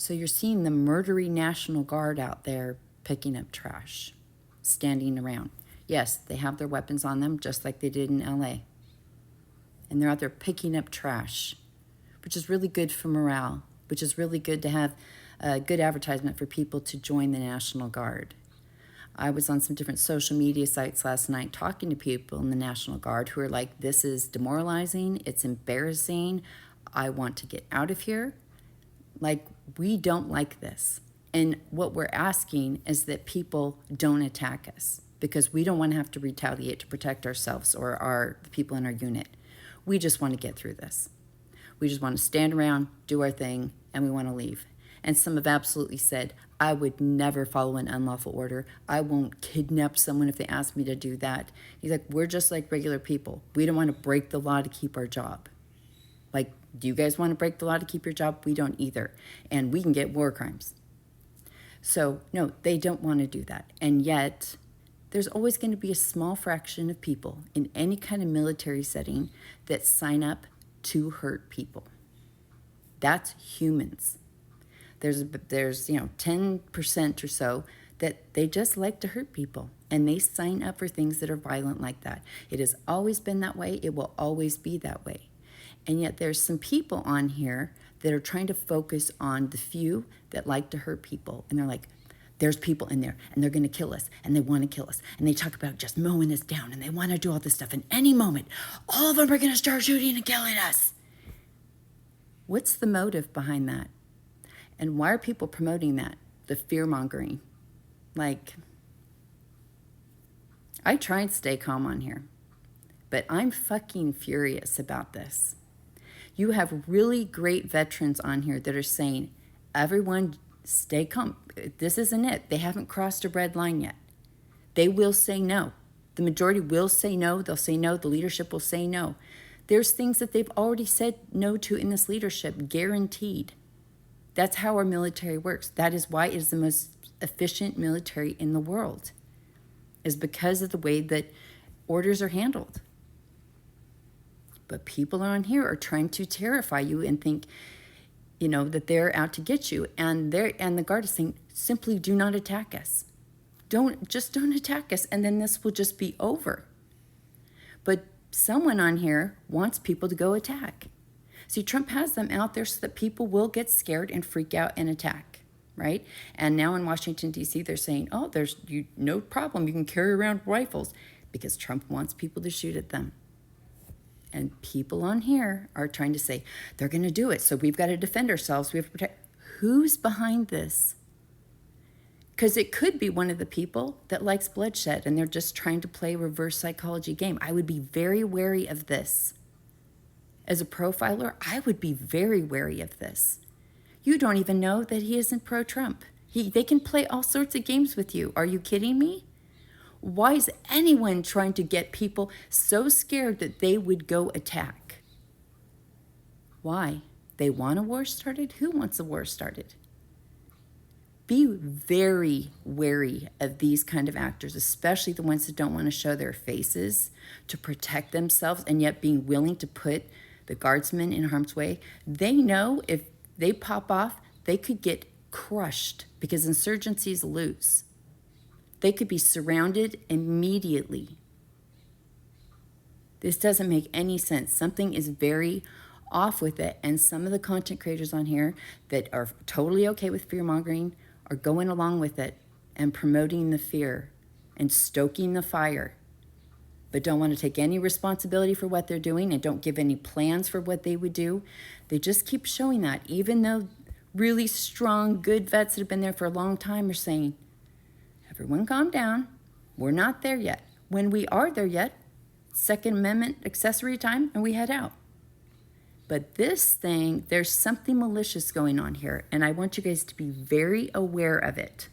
So you're seeing the murdery National Guard out there picking up trash, standing around. Yes, they have their weapons on them, just like they did in LA. And they're out there picking up trash, which is really good for morale, which is really good to have a good advertisement for people to join the National Guard. I was on some different social media sites last night talking to people in the National Guard who are like, this is demoralizing, it's embarrassing, I want to get out of here. Like, we don't like this. And what we're asking is that people don't attack us because we don't want to have to retaliate to protect ourselves or the people in our unit. We just want to get through this. We just want to stand around, do our thing, and we want to leave. And some have absolutely said, I would never follow an unlawful order. I won't kidnap someone if they ask me to do that. He's like, we're just like regular people. We don't want to break the law to keep our job. Like, do you guys want to break the law to keep your job? We don't either. And we can get war crimes. So, no, they don't want to do that. And yet, there's always going to be a small fraction of people in any kind of military setting that sign up to hurt people. That's humans. There's 10% or so that they just like to hurt people, and they sign up for things that are violent like that. It has always been that way. It will always be that way. And yet there's some people on here that are trying to focus on the few that like to hurt people. And they're like, there's people in there, and they're going to kill us, and they want to kill us. And they talk about just mowing us down, and they want to do all this stuff. And any moment, all of them are going to start shooting and killing us. What's the motive behind that? And why are people promoting that? The fear-mongering. Like, I try and stay calm on here, but I'm fucking furious about this. You have really great veterans on here that are saying, everyone stay calm. This isn't it. They haven't crossed a red line yet. They will say no. The majority will say no. They'll say no. The leadership will say no. There's things that they've already said no to in this leadership, guaranteed. That's how our military works. That is why it is the most efficient military in the world, is because of the way that orders are handled. But people on here are trying to terrify you and think, that they're out to get you. And the Guard is saying, simply do not attack us. Don't attack us, and then this will just be over. But someone on here wants people to go attack. See, Trump has them out there so that people will get scared and freak out and attack, right? And now in Washington, D.C., they're saying, there's no problem. You can carry around rifles, because Trump wants people to shoot at them. And people on here are trying to say, they're going to do it, so we've got to defend ourselves. We have to protect. Who's behind this? Because it could be one of the people that likes bloodshed, and they're just trying to play a reverse psychology game. I would be very wary of this. As a profiler, I would be very wary of this. You don't even know that he isn't pro-Trump. They can play all sorts of games with you. Are you kidding me? Why is anyone trying to get people so scared that they would go attack? Why? They want a war started? Who wants a war started? Be very wary of these kind of actors, especially the ones that don't want to show their faces to protect themselves, and yet being willing to put the Guardsmen in harm's way. They know if they pop off, they could get crushed because insurgencies lose. They could be surrounded immediately. This doesn't make any sense. Something is very off with it. And some of the content creators on here that are totally okay with fear-mongering are going along with it and promoting the fear and stoking the fire, but don't want to take any responsibility for what they're doing and don't give any plans for what they would do. They just keep showing that, even though really strong, good vets that have been there for a long time are saying, everyone calm down. We're not there yet. When we are there yet, Second Amendment accessory time, and we head out. But this thing, there's something malicious going on here, and I want you guys to be very aware of it.